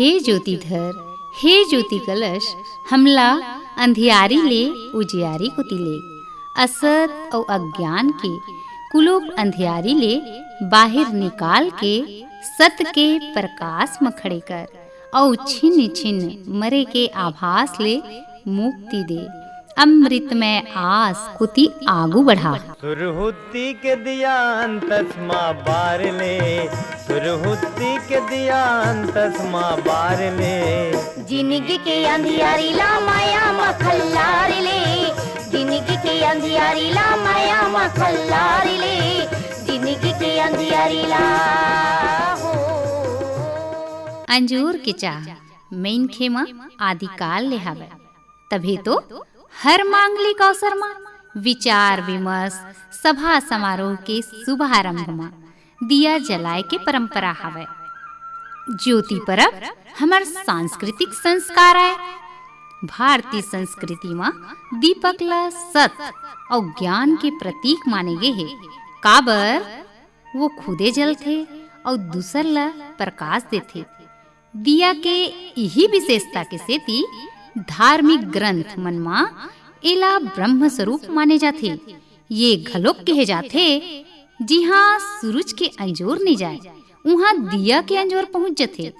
हे ज्योतिधर, हे ज्योति कलश, हमला अंधियारी ले उजियारी को तिले। असत और अज्ञान के कुलोप अंधियारी ले बाहर निकाल के सत के प्रकाश में खड़े कर और छिन्न छिन्न मरे के आभास ले मुक्ति दे। अमृत में आस कुति आगू बढ़ा। सुरहुती के दियान तस्मा बार ले, सुरहुती के दियान तस्मा बार ले। जिंदगी के अंधियारी ला माया मखल्लार ले, जिंदगी के अंधियारी ला माया मखल्लार ले, जिंदगी के अंधियारी ला हो। अंजूर के चाह मैन खेमा आदिकाल ले हवे, तभी तो हर मांगलिक अवसर में विचार विमर्श सभा समारोह के शुभारंभ में दिया जलाए के परंपरा हवे। ज्योति परब हमार सांस्कृतिक संस्कार है। भारतीय संस्कृति में दीपक ला सत और ज्ञान के प्रतीक माने गए है। काबर वो खुदे जलते और दूसर ला प्रकाश देते। दिया के यही विशेषता के सेती धार्मिक ग्रंथ मनमा एला ब्रह्म स्वरूप माने जाते। ये घलोक कहे जाते जिहाँ सूरज के अंजोर नहीं जाए वहाँ दिया के अंजोर पहुँच जाते।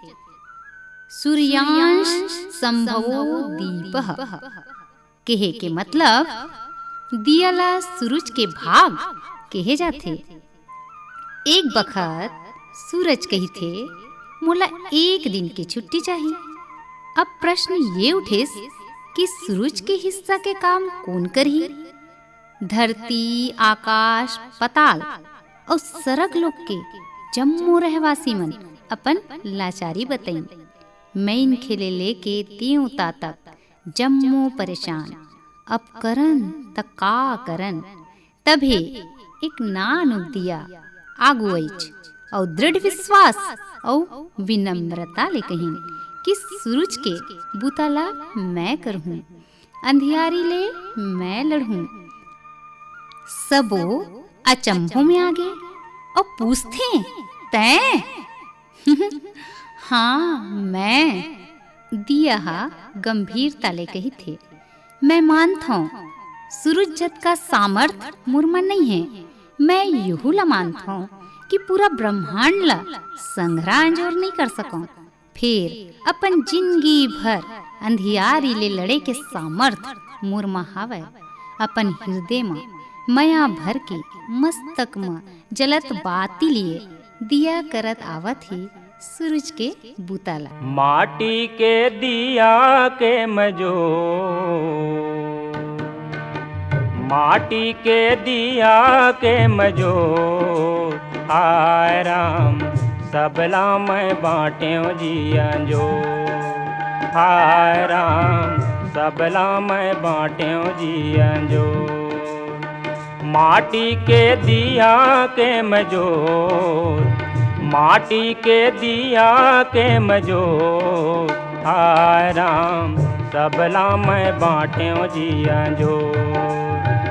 सूर्यांश संभवो दीपः कहे के मतलब दिया ला सूरज के भाग कहे जाते। एक बखत सूरज कही थे मोला एक दिन की छुट्टी चाहिए। अब प्रश्न ये उठे कि सूरज के हिस्सा के काम कौन करही? धरती, आकाश, पताल और सरग लोक के जम्मो रहवासी मन अपन लाचारी बताई। मैन खेले लेके त्यों तातक जम्मो परेशान, अब करन त का करन। तभे एक नान दिया आगू आइच और दृढ़ विश्वास और विनम्रता ले कहीं कि सूरज के बुताला मैं करहूं, अंधियारी ले मैं लड़हूं। सबो अचंभों में आगे और पूछते तैं हाँ मैं। दिया गंभीरता ले कही थे मैं मानता हूँ सूरज जत का सामर्थ मुरमा नहीं है। मैं यूँ ला मानता हूँ कि पूरा ब्रह्मांड ला संग्रह अंजोर नहीं कर सकूं। फिर अपन जिंदगी भर अंधियारी ले लड़े के सामर्थ मुरमा हावे। अपन हृदय में मया भर के मस्तक में जलत बाती लिए दिया करत आवत ही सूरज के बुताला। माटी के दिया के मजो, माटी के दिया के मजो हाय राम सबला मैं बाँट्यों जिया जो। हाय राम सबला मैं बाँट्यों जिया जो। माटी के दिया के मजोर, माटी के दिया के मजोर हाय राम सबला मैं बाँट्यों जिया जो।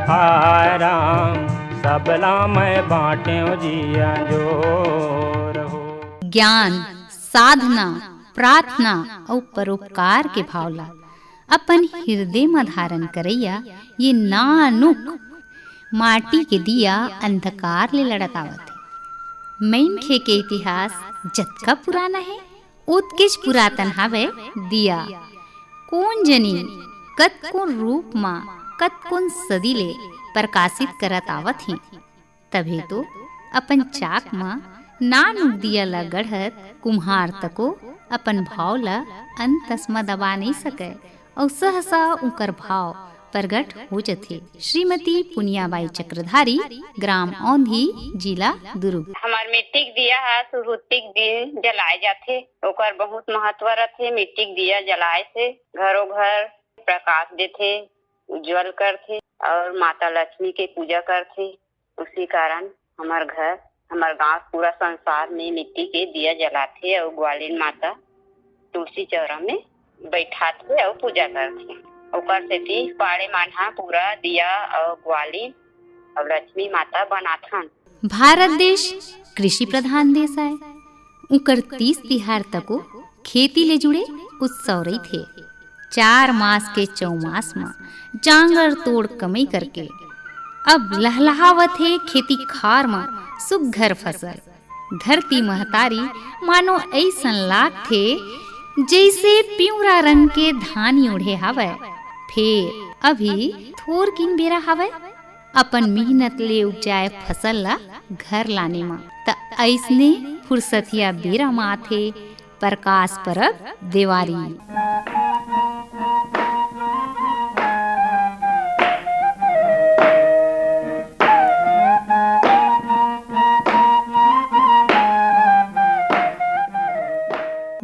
हाय राम सबला मैं बाँट्यों जिया जो। ज्ञान, साधना, प्रार्थना और परोपकार के भावला अपन हृदय में धारण करैया ये नानुक माटी के दिया अंधकार ले लड़त आवत है। मैन खे के इतिहास जतका पुराना है उतकेच पुरातन हावे दिया। कौन जनी कत कौन रूप मा कत कौन सदी ले प्रकाशित करत आवत ही। तभी तो अपन चाक मा नानुक दिया ला गढ़त कुम्हार तको अपन भाव ला अंतस्मा दबा नहीं सके और सहसा उकर भाव प्रगट हो जथे। श्रीमती पुनियाबाई चक्रधारी, ग्राम औंधी, जिला दुर्ग। हमार मिट्टी के दिया है सुरुतिक दिन जलाए जाथे। ओकर बहुत महत्व रथे। मिट्टी के दिया जलाए से घरों घर प्रकाश देथे, उज्जवल करथे और माता लक्ष्मी के पूजा करथे। उसी कारण हमार घर, हमार गांव, पूरा संसार में मिट्टी के दिया जलाथे और ग्वालिन माता तुलसी चौरा में बैठाथे और पूजा करथे। ओकर सेती पाड़े मानहा पूरा दिया और ग्वालिन और लक्ष्मी माता बनाथन। भारत देश कृषि प्रधान देश है। उकर 30 तिहार तको खेती ले जुड़े उत्सव रही थे। 4 मास के चौमास में जांगर तोड़ कमई करके अब लहलहावत है खेती खार में सुघर फसल। धरती महतारी मानो ऐसन लाग थे जैसे पिवरा रंग के धानी ओढ़े हवे। फिर अभी थोर किन बेरा हवे अपन मेहनत ले उपजाए फसल ला घर लाने में। त ऐसने फुर्सतिया बेरा में आथे प्रकाश परब देवारी।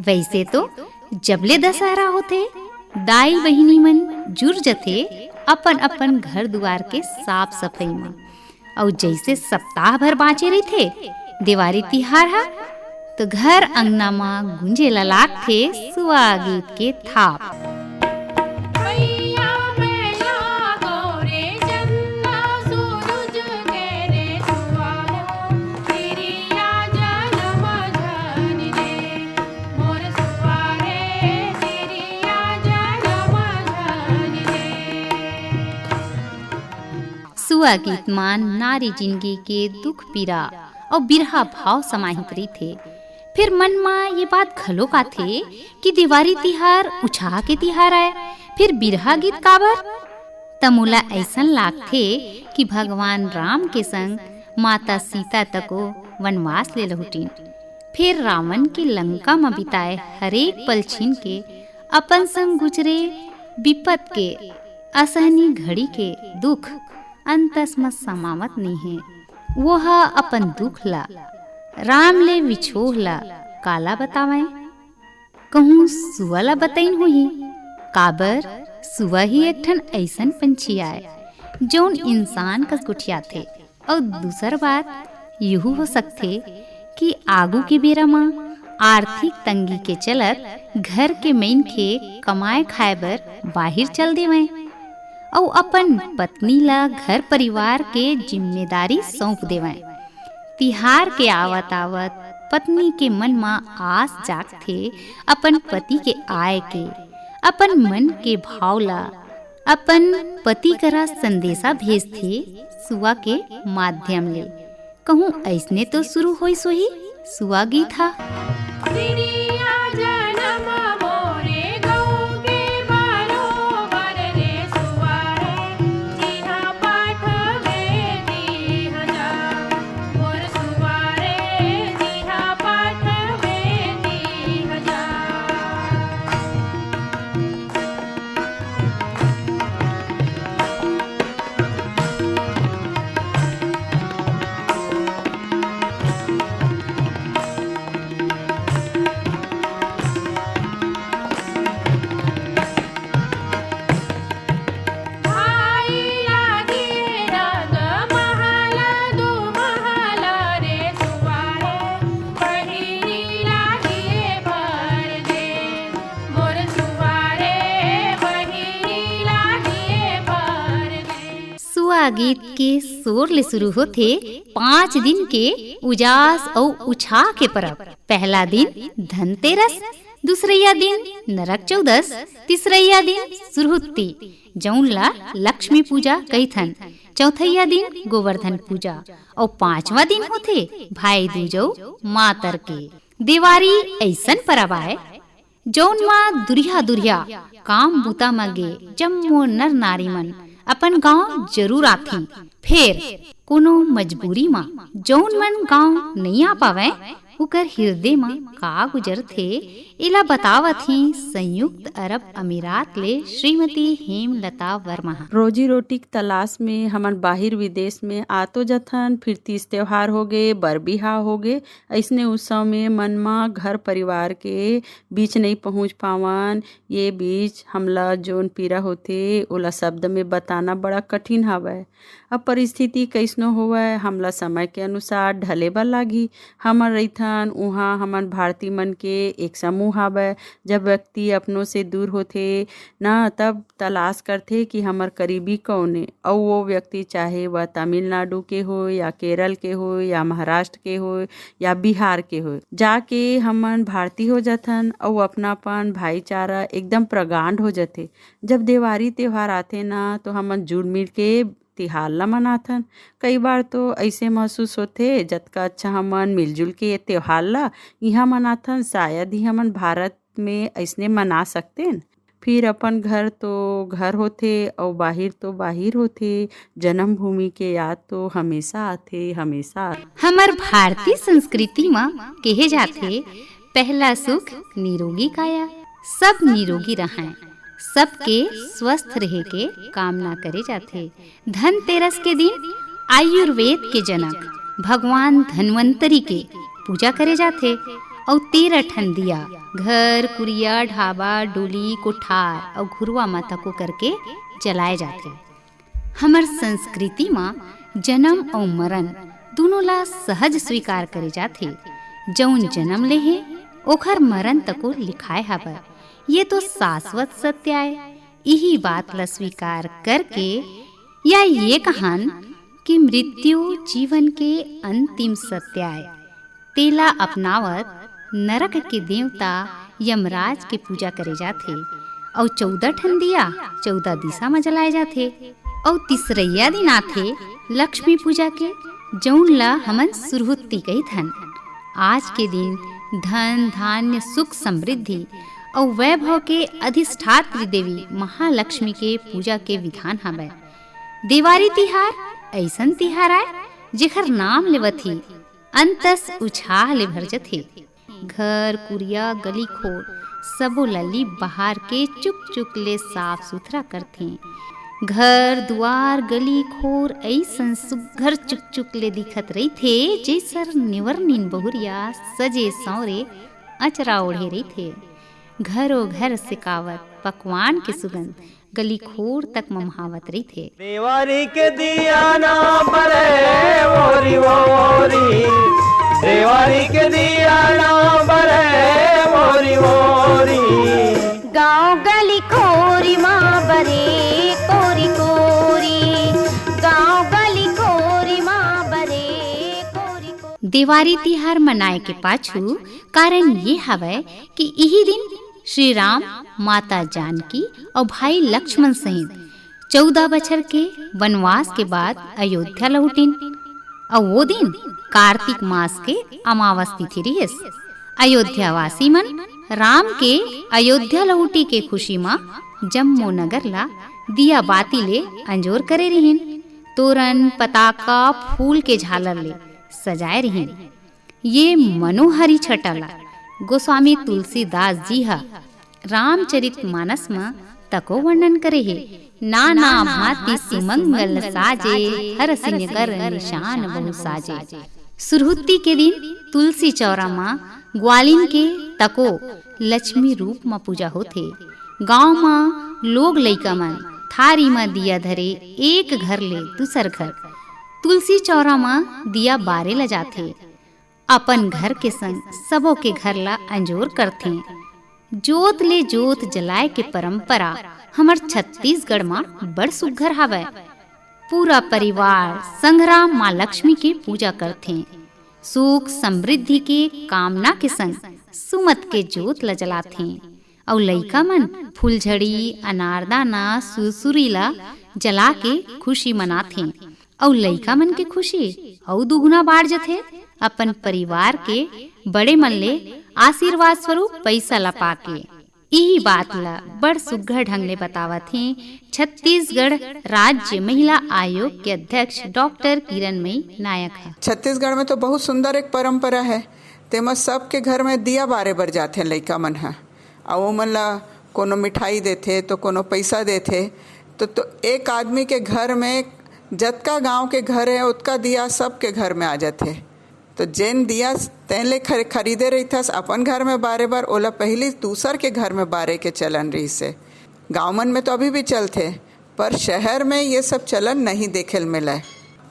वैसे तो जबले दशहरा होते दाई बहिनी मन जुर जथे अपन अपन घर दुआर के साफ सफाई में। और जैसे सप्ताह भर बाँचे रही थे दिवाली तिहार हा तो घर अंगना में गुंजे लाग थे सुआ गीत के थाप। सुआ गीत मान नारी जिंदगी के दुख पीड़ा और बिरहा भाव समाहित रही थे। फिर मन में ये बात घलो का थे कि दिवाली तिहार उछाह के तिहार आए फिर बिरहा गीत काबर। तमुला ऐसन लाग थे कि भगवान राम के संग माता सीता तको वनवास ले लहुटिन। फिर रावण के लंका में बिताए हरेक पल छीन के अपन संग गुजरे विपत के असहनी घड़ी के दुख अंतस में समावत नहीं है। वो अपन दुख ला राम ले विछोह ला काला बतावे कहूँ सुआ ला बताइन हुई। काबर सुआ ही एक ठन ऐसन पंछी आए जौन इंसान कस गुठिया थे। और दूसर बात यहू हो सकते कि आगू के बेरा में आर्थिक तंगी के चलत घर के मेन के कमाए खाए बर बाहर चल देवे और अपन पत्नी ला घर परिवार के जिम्मेदारी सौंप देवे। तिहार के आवत आवत पत्नी के मन में आस जाग थे अपन पति के आय के। अपन मन के भाव ला अपन पति करा संदेशा भेज थे सुआ के माध्यम ले। कहूँ ऐसने तो शुरू होई सोही सुआ गीत था। गीत के शोर ले शुरू होते 5 दिन के उजास और उछाह के परब। पहला दिन धनतेरस, दूसरैया दिन नरक चौदस, तीसरैया दिन सुरहुत्ती जौन ला लक्ष्मी पूजा कहिथन, चौथैया दिन गोवर्धन पूजा और 5वां दिन होते भाई दूजौ मातर के। देवारी ऐसन परब आए जौन माँ दुरिया दुरिया काम बुता मगे जम्मो नर नारी मन अपन गांव जरूर आथी। फिर कोनो मजबूरी में जौन मन गांव नहीं आ पावे उकर हृदय में का गुजर थे इला बतावत ही संयुक्त अरब अमीरात ले श्रीमती हेमलता वर्मा। रोजी रोटी की तलाश में हमन बाहर विदेश में आतो जथन। फिर तीज त्योहार हो गए, बर बिहाव हो गए, ऐसने उत्सव में मन में घर परिवार के बीच नहीं पहुंच पावन। ये बीच हमला जोन पीड़ा होते ओला शब्द में बताना बड़ा कठिन हवै। अब परिस्थिति कैसनो होवे हमला समय के अनुसार ढले बर लागी। हमर रहिथन जाथन उहाँ हमन भारतीय मन के एक समूह हवय। जब व्यक्ति अपनों से दूर होथे ना तब तलाश करथे कि हमर करीबी कौन है, और वो व्यक्ति चाहे वह तमिलनाडु के हो या केरल के हो या महाराष्ट्र के हो या बिहार के हो, जाके हमन भारतीय हो जाथन और अपनापन भाईचारा एकदम प्रगांड हो जाथे। जब देवारी त्योहार आथे ना तो हमन जुड़ मिल के तिहार ला मनाथन। कई बार तो ऐसे महसूस होथे जतका अच्छा हमन मिलजुल के ये त्योहार ला यहाँ मनाथन शायद ही हमन भारत में ऐसने मना सकतेन। फिर अपन घर तो घर होथे और बाहिर तो बाहिर होथे। जन्मभूमि के याद तो हमेशा आथे हमेशा। हमर भारतीय संस्कृति में कहे जाथे पहला सुख निरोगी काया। सब निरोगी रहें, सबके स्वस्थ रहे के कामना करे जाथे। धनतेरस के दिन आयुर्वेद के जनक भगवान धन्वंतरी के पूजा करे जाथे और 13 ठन दिया घर कुरिया ढाबा डोली कोठार और घुरुआ माता को करके जलाए जाथे। हमर संस्कृति में जन्म और मरण दोनों ला सहज स्वीकार करे जाथे। जौन जन्म ले है ओखर मरण तको लिखाए हवय। ये तो शाश्वत सत्य है। यही बात ला स्वीकार करके या ये कहान कि मृत्यु जीवन के अंतिम सत्य है, तेला अपनावत नरक के देवता यमराज के पूजा करे जाथे और 14 ठन दिया 14 दिशा में जलाए जाथे। और तीसरैया दिन आथे लक्ष्मी पूजा के, जौन ला हमन सुरहुत्ती कही थन। आज के दिन धन धान्य सुख समृद्धि और वैभव के अधिष्ठात्री देवी महालक्ष्मी के पूजा के विधान हवय। देवारी तिहार ऐसन तिहार आय जेखर नाम लेवथी अंतस उछाह ले भर जथे। घर कुरिया गली खोर सबो लली बाहर के चुक चुक ले साफ सुथरा करथे। घर दुआर गली खोर ऐसन सुघर चुक चुक ले दिखत रही थे जैसर निवर्निन बहुरिया सजे सौरे अचरा ओढ़े रही थे। घरों घर सिकावत पकवान के सुगंध गली खोर तक ममहावत रही थे। देवारी के दिया ना बरे मोरी मोरी, देवारी के दिया ना बरे मोरी मोरी। गाँव गली खोरी माँ बरे कोरी कोरी, गाँव गली खोरी माँ बरे कोरी कोरी। देवारी तिहार मनाए के पाछू कारण ये हवय कि यही दिन श्री राम माता जानकी और भाई लक्ष्मण सहित 14 बछर के वनवास के बाद अयोध्या लौटिन। और वो दिन कार्तिक मास के अमावस तिथि रिहिस। अयोध्यावासी मन राम के अयोध्या लौटी के खुशी में जम्मू नगर ला दिया बाती ले अंजोर करे रहिन। तोरण पताका फूल के झालर ले सजाए रहिन। ये मनोहरी छटाला गोस्वामी तुलसीदास जी हा रामचरित मानस में तको वर्णन करे है। नाना भांति सुमंगल साजे, हर सिंह कर निशान बहु साजे। सुरहुत्ती के दिन तुलसी चौरा माँ ग्वालिन के तको लक्ष्मी रूप में पूजा होथे। गांव में लोग लइका मन थारी में दिया धरे एक घर ले दूसर घर तुलसी चौरा में दिया बारे ल जाथे। अपन घर के संग सबों के घर ला अंजोर करथे। जोत ले जोत जलाए के परंपरा हमर छत्तीसगढ़ में बड़ सुघर हवय। पूरा परिवार संघराम माँ लक्ष्मी के पूजा करथे। सुख समृद्धि के कामना के संग सुमत के जोत ल जलाथे। और लइका मन फुलझड़ी अनारदाना सुरसुरी ला जला के खुशी मनाथे। और लइका मन के खुशी और दुगुना बाढ़ जथे। अपन परिवार के बड़े मन ले आशीर्वाद स्वरूप पैसा ला पाके। यही बात ला बड़ सुघर ढंग ले बतावत हैं छत्तीसगढ़ राज्य महिला आयोग के अध्यक्ष डॉक्टर किरणमयी नायक है। छत्तीसगढ़ में तो बहुत सुंदर एक परंपरा है। तेमा सबके घर में दिया बारे बर जाथे लइका मन ह। और वो मन ला कोनो मिठाई देथे तो कोनो पैसा देथे। तो एक आदमी के घर में जतका गांव के घर है उतका दिया सबके घर में आ जाथे। तो जेन दिया तेले खरीदे रही थस अपन घर में बारे बार ओला पहली दूसर के घर में बारे के चलन रही से। गाँव मन में तो अभी भी चलते, पर शहर में ये सब चलन नहीं देखे मिला।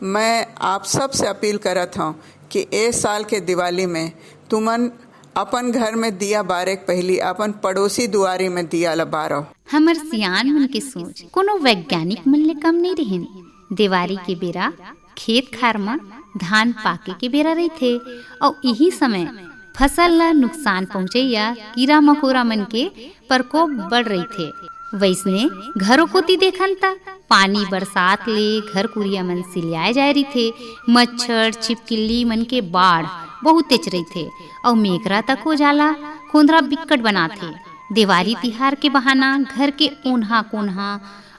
मैं आप सब से अपील करत हूँ कि इस साल के दिवाली में तुमन अपन घर में दिया बारे के पहली अपन पड़ोसी दुआरी में दिया ला बारो। हमर सियान मन के सोच कोनो वैज्ञानिक मन ले कम नहीं रहिन। दिवाली के बेरा खेत खार में धान पाके के बेरा रहिथे और यही समय फसल ला नुकसान पहुँचैया कीड़ा मकोड़ा मन के प्रकोप बढ़ रही थे। वैसने घरों कोती देखन ता पानी बरसात ले घर कुरिया मन सिलियाए जाए रही थे। मच्छर छिपकिली मन के बाढ़ बहुत तेज रही थे और मेघरा तक हो जाला खोंदरा बिकट बनाथे। दिवाली तिहार के बहाना घर के ओन्हा कोन्हा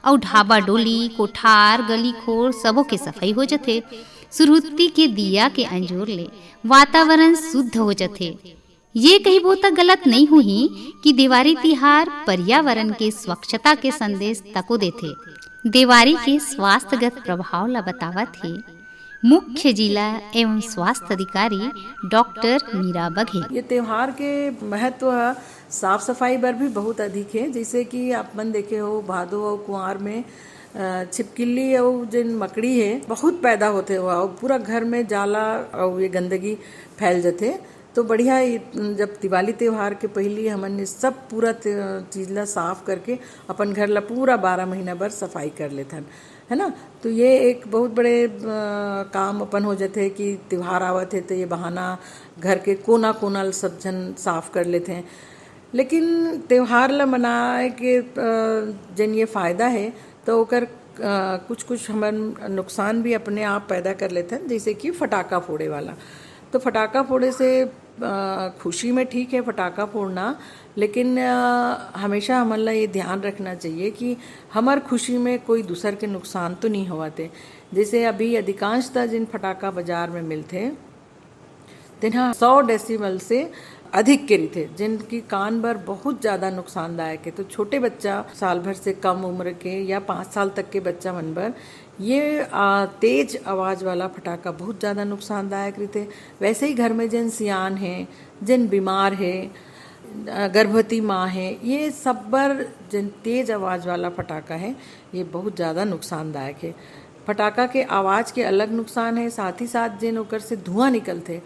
और ढाबा डोली कोठार गली खोर सबों के सफाई हो जाथे। सुरुत्ती के दिया के अंजोर ले वातावरण शुद्ध हो जाथे। ये कही बहुत गलत नहीं हुई कि दिवाली तिहार पर्यावरण के स्वच्छता के संदेश तको देथे। दिवाली के स्वास्थ्यगत प्रभाव ला बतावत थे मुख्य जिला एवं स्वास्थ्य अधिकारी डॉक्टर मीरा बघेल। ये त्योहार के महत्व साफ सफाई पर भी बहुत अधिक है। जैसे कि आप मन देखे हो भादो और कुंवार में छिपकिली और जिन मकड़ी है बहुत पैदा होते हुआ और पूरा घर में जाला और ये गंदगी फैल जाते। तो बढ़िया जब दिवाली त्योहार के पहले हमन सब पूरा चीज ला साफ करके अपन घर ला पूरा 12 महीना भर सफाई कर लेते है ना। तो ये एक बहुत बड़े काम अपन हो जाते कि त्योहार आवत है तो ये बहाना घर के कोना कोना सब जन साफ कर लेते हैं। लेकिन त्योहार ला मनाए के जन ये फायदा है तो ओकर कुछ हमारे नुकसान भी अपने आप पैदा कर लेते हैं। जैसे कि फटाका फोड़े वाला, तो फटाका फोड़े से खुशी में ठीक है फटाका फोड़ना, लेकिन हमेशा हमला ये ध्यान रखना चाहिए कि हमार खुशी में कोई दूसर के नुकसान तो नहीं होते। जैसे अभी अधिकांशतः जिन फटाका बाजार में मिलते जिन्हें 100 डेसिबल से अधिक के थे जिनकी कान भर बहुत ज़्यादा नुकसानदायक है। तो छोटे बच्चा साल भर से कम उम्र के या 5 साल तक के बच्चा मन भर ये तेज आवाज़ वाला फटाका बहुत ज़्यादा नुकसानदायक रहते। वैसे ही घर में जिन सियान हैं, जिन बीमार है, गर्भवती माँ है, ये सब पर जिन तेज आवाज़ वाला फटाका है ये बहुत ज़्यादा नुकसानदायक है। फटाका के आवाज़ के अलग नुकसान है, साथ ही साथ जिन ओकर से धुआं निकलते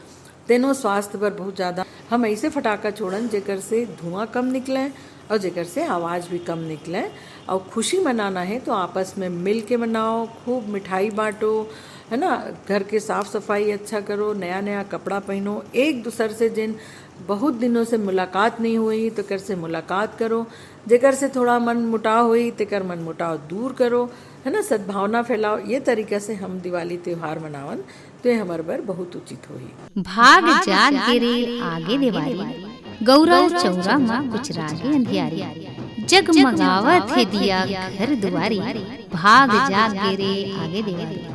तेनों स्वास्थ्य पर बहुत ज़्यादा। हम ऐसे फटाका छोड़न जेकर से धुआं कम निकले और जेकर से आवाज़ भी कम निकले। और खुशी मनाना है तो आपस में मिल के मनाओ, खूब मिठाई बांटो, है ना। घर के साफ सफाई अच्छा करो, नया नया कपड़ा पहनो, एक दूसरे से जिन बहुत दिनों से मुलाकात नहीं हुई तो कर से मुलाकात करो, जेकर से थोड़ा मन मुटाव हुई तेकर मन मुटाव दूर करो, है ना। सद्भावना फैलाओ। ये तरीके से हम दिवाली त्योहार मनावन तो ये हमारे बर बहुत उचित होई। भाग जाग गिरे आगे दिवाली, गौरा चौरा माँ कुछ रागे अंधियारी, जगमगावत है दिया घर दुआरी, भाग जाग गिरे आगे दिवाली।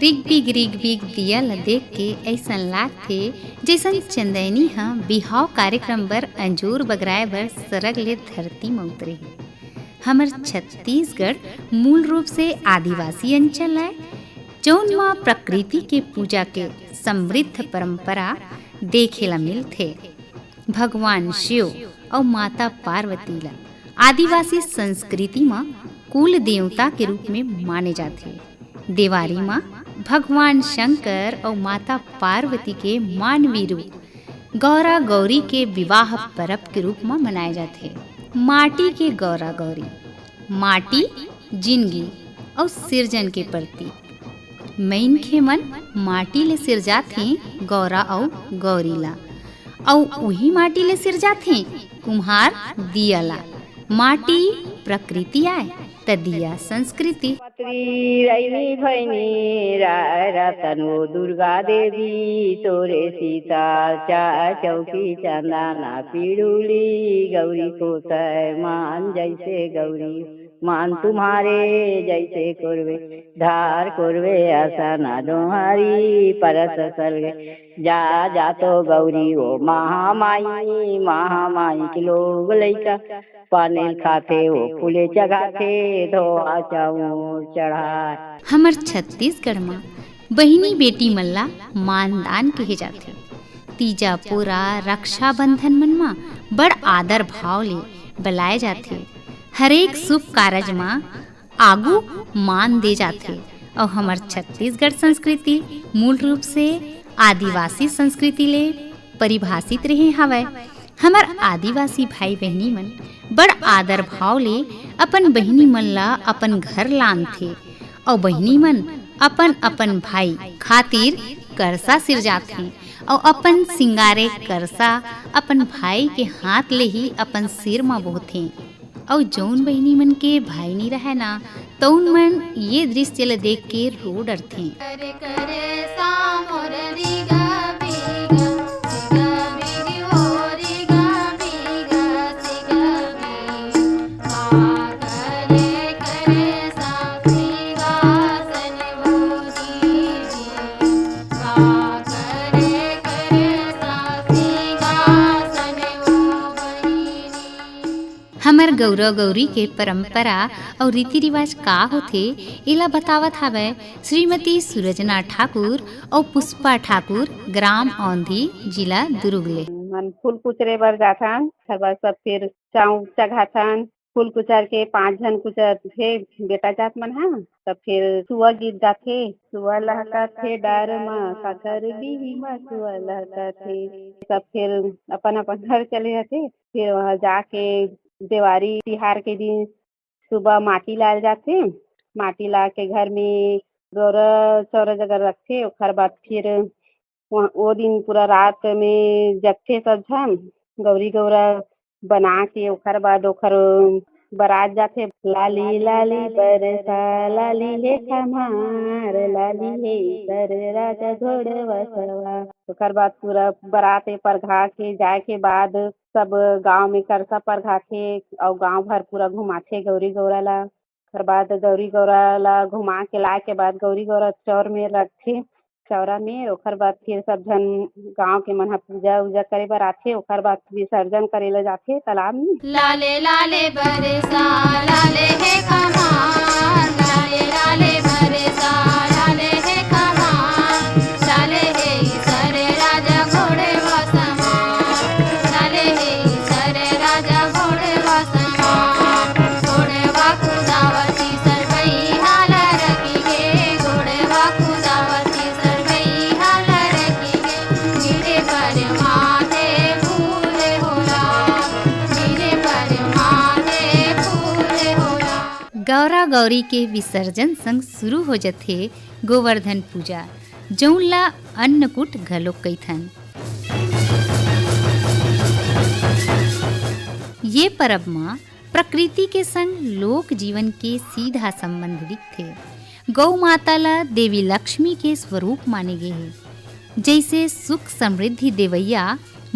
रिग बिग दिया ला देख के ऐसा लाग थे जैसन चंदैनी हाँ बिहाव कार्यक्रम बर अंजूर बगराए बर सरग ले धरती में उतरे है। हमर छत्तीसगढ़ मूल रूप से आदिवासी अंचल है जौन माँ प्रकृति के पूजा के समृद्ध परंपरा देखे ला मिलथे। भगवान शिव और माता पार्वती ला आदिवासी संस्कृति में कुल देवता के रूप में माने जाते। दिवाली में भगवान शंकर और माता पार्वती के मानवीय रूप गौरा गौरी के विवाह पर्व के रूप में मनाए जाते। माटी के गौरा गौरी, माटी जिंदगी और सिरजन के प्रतीक। मैन के मन माटी ले सिरजाथे गौरा और गौरी ला, और वही माटी ले सिरजाथे कुम्हार दिया ला। माटी प्रकृति आए त दिया संस्कृति। रैनी भैनी रतनो दुर्गा देवी तोरे सीता चौकी चंदना पीड़ुली, गौरी को मान जैसे गौरी मान तुम्हारे जैसे कुरवे धार कुरवे ऐसा ना दोहारी परस सर्वे जा तो गौरी ओ महामाई के लोग लैका पानी खाते वो फूले चगाते धोआ चाऊ चढ़ा। हमर छत्तीसगढ़ में बहिनी बेटी मल्ला मानदान कहे जाते। तीजा पूरा रक्षाबंधन मन में बड़ आदर भाव ले बुलाए जाते। हरेक शुभ कारज में आगू मान दे जाते। और हमार छत्तीसगढ़ संस्कृति मूल रूप से आदिवासी संस्कृति ले परिभाषित रहे हवय। हमर आदिवासी भाई बहनी मन बड़ आदर भाव ले अपन बहिनी मन ला अपन घर लानथे और बहिनी मन अपन अपन भाई खातिर करसा सिरजाथे और अपन सिंगारे करसा अपन भाई के हाथ ले ही अपन सिर म बोथे। और जौन बहिनी मन के भाई नहीं रहे ना तौन मन ये दृश्य ला देख के रो डरथे। हमर गौरव गौरी के परंपरा और रीति रिवाज का होथे एला बतावत हवै श्रीमती सूरजना ठाकुर और पुष्पा ठाकुर, ग्राम औंधी, जिला दुर्ग ले। मन फूल कुचरे बर जाथन, हर सब फिर चाउ चघाथन। फूल कुचार के 5 जन कुचर थे बेटा जात मन हा, तब फिर सुआ गीत गाथे। सुआ लहका थे डार म काकर बिही म सुआ लहका थे। सब फिर अपन अपन घर चले जाथे। फिर वहाँ जाके देवारी तिहार के दिन सुबह माटी लाल जाथे। माटी ला के घर में गौरा चौरा जगह रखथे। ओकर बाद फिर वो दिन पूरा रात में जगथे सब झन गौरी गौरा बना के। ओकर बाद ओकर बारात जाथे। लाली लाली बरसा लाली हे खम्हार लाली हे कर राजा घोड़वा सवार। ओकर बाद पूरा बारात परघा के जाए के बाद सब गांव में करसा परघाथे और गांव भर पूरा घुमाथे गौरी गौरा ला। ओकर बाद गौरी गौरा ला घुमा के लाए के बाद गौरी गौरा चौर में रखथे चौरा में। ओकर बाद फिर सब झन गांव के मन पूजा उजा करे बर आथे। ओकर बाद विसर्जन करे ला जाथे तालाब में। लाले लाले बरसा लाले हे कमान लाले लाले बरसा लाले हे कमान लाले हे सरे राजा घोड़े वसमा लाले हे सरे राजा घोड़े वसमा घोड़े वाकुदावती सरवई हाल रखी गे घोड़े वाकुदावती सरवई हाल रखी गे गिरे पर माथे फूल होला गिरे पर माथे फूल होला। गौरा गौरी के विसर्जन संग शुरू हो जाथे गोवर्धन पूजा, जौन ला अन्नकूट घलोक कइथन। ये परब में प्रकृति के संग लोक जीवन के सीधा संबंध दिखथे। गौ माता ला देवी लक्ष्मी के स्वरूप माने गे हे। जैसे सुख समृद्धि देवैया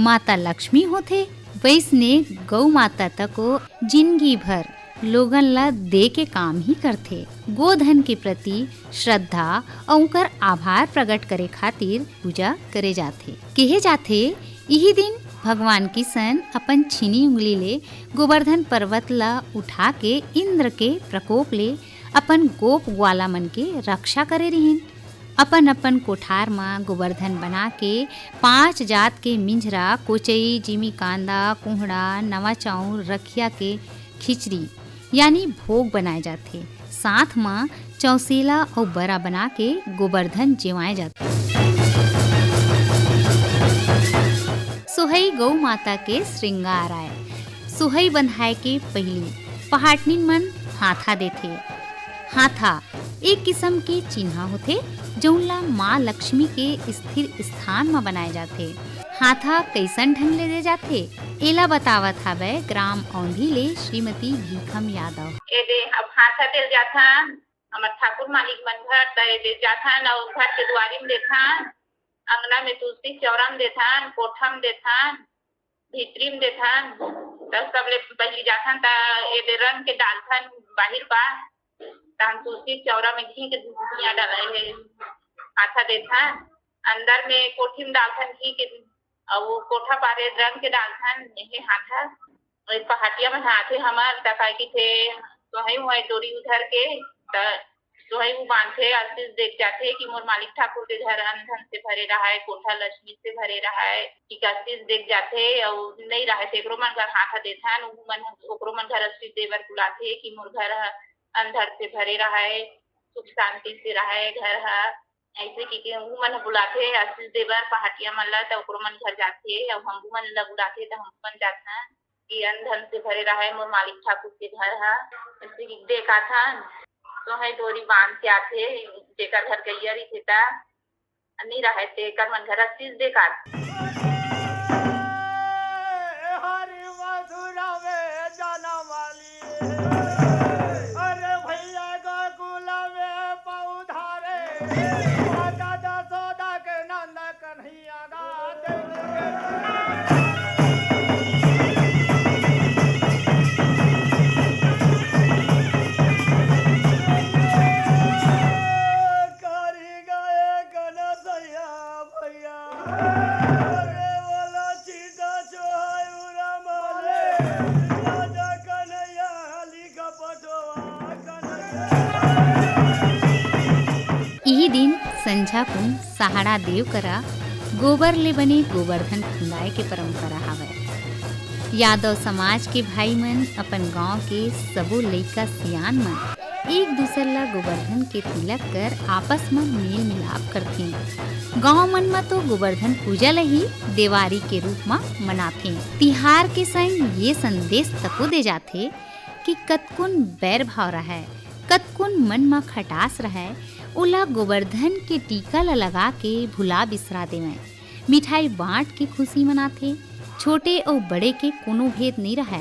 माता लक्ष्मी होथे, वैसने गौ माता तको जिंदगी भर लोगन ला दे के काम ही करथे। गोधन के प्रति श्रद्धा और उनकर आभार प्रकट करे खातिर पूजा करे जाथे। कहे जाथे यही दिन भगवान किशन अपन छीनी उंगली ले गोवर्धन पर्वत ला उठा के इंद्र के प्रकोप ले अपन गोप ग्वाला मन के रक्षा करे रहिन। अपन अपन कोठार में गोवर्धन बना के 5 जात के मिंजरा, कोचई, जिमी कांदा, कोहड़ा, नवा चाउर, रखिया के खिचड़ी यानी भोग बनाए जाते। साथ में चौसीला और बरा बना के गोवर्धन जेवाए जाते। सुहई गौ माता के श्रृंगार आए। सुहई बंधाए के पहली पहाटनिन मन हाथा देथे। हाथा एक किस्म के चिन्हा होथे जौन ला माँ लक्ष्मी के स्थिर स्थान में बनाए जाथे। हाथा कैसन ढंग ले दे जाथे एला बतावत हवे ग्राम औंधी ले श्रीमती भीखम यादव। एदे अब हाथा दे जाथन हमर ठाकुर मालिक मन घर दे जाथन और घर के दुआरी में देथन, अंगना में तुलसी चौरा में देथन, कोठा में देथन, भीतरी में देथन। तब सबले पहली जाथन ता एदे रंग के डालथन बाहिर बा तहन तुलसी चौरा में घी के धुइयां डाले है हाथा देथन। अंदर में कोठी में डालथन घी के और वो कोठा पारे रंग के डालथन ये हाथा। और पहाटिया में हाथे हमार तकाई की थे तो है वो डोरी उधर के तो है वो बांधे आशीष देख जाते कि मोर मालिक ठाकुर के घर अनधन से भरे रहा है, कोठा लक्ष्मी से भरे रहा है कि आशीष देख जाते और नहीं रहे थे एकरो मन घर हाथा देथन मन ओकरो मन घर आशीष देवर बुलाते कि मोर घर अंधर से भरे रहा है, सुख शांति से रहा है घर है ऐसे कि हमहू मन बुलाथे आशीष देबर पहाटिया मन ला त ओकरो मन घर जाथे अउ हमहू मन ला बुलाथे त हमहू मन जाथन कि अन्न धन से भरे रहे मोर मालिक ठाकुर के घर ह। ऐसे कि देखाथन तो है डोरी बांध के आथे जेकर घर गैया रहिथे त नहीं रहे तेकर मन घर आशीष देखात। हरि मथुरा में जाना वाली अरे भैया गोकुल में पौधारे दादा सोदा के नंद कन्हैया यही दिन संझा कुन सहाड़ा देव करा गोबर ले बने गोवर्धन खुंदाए के परंपरा हावय। यादव समाज के भाई मन अपन गांव के सबो लइका सियान मन एक दूसर ला गोवर्धन के तिलक कर आपस में मेल मिलाप करथे। गांव मन में तो गोवर्धन पूजा ला ही देवारी के रूप में मनाथे। तिहार के संग ये संदेश तको दे जाथे कि कतकुन बैर भाव रहा कतकुन मन में खटास रहा ओला गोवर्धन के टीका ला लगा के भुला बिसरा देवे। मिठाई बांट के खुशी मनाथे। छोटे और बड़े के कोनो भेद नहीं रहा।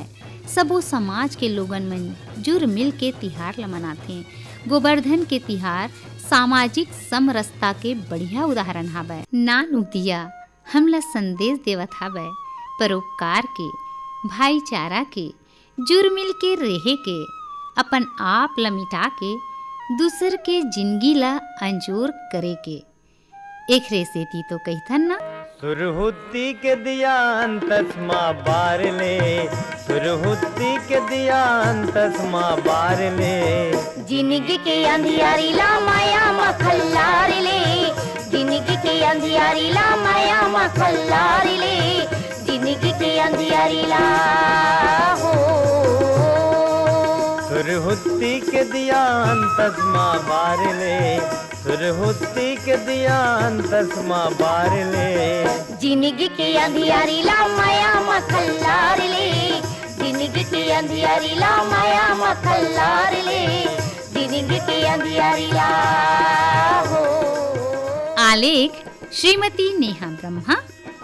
सबो समाज के लोगन मन जुर मिल के तिहार ला मनाथे। गोवर्धन के तिहार सामाजिक समरसता के बढ़िया उदाहरण हावय। नान उदिया हमला संदेश देवत हावय परोपकार के, भाईचारा के, जुर मिल के रहे के, अपन आप ला मिटा के दूसर के जिंदगी ला अंजोर करे के। एकरे सेती तो कहिथन ना सुरहुती के दियान तस्मा बार ले सुरहुती के दियान तस्मा बार ले जिंदगी के अंधियारी ला माया मखल्लार ले जिंदगी के अंधियारी ला माया मखल्लार ले जिंदगी के अंधियारी ला हो सुरहुती के दियान तस्मा बार ले सुरहुती के दियान तस्मा बार ले जिंदगी के अंधियारी ला माया मखल्लार ले जिंदगी के अंधियारी ला माया मखल्लार ले जिंदगी के अंधियारी ला हो। आलेख श्रीमती नेहा ब्रह्मा,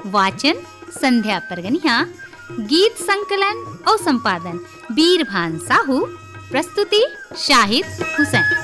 वाचन संध्या परगनिया, गीत संकलन और संपादन बीरभान साहू, प्रस्तुति शाहिद हुसैन।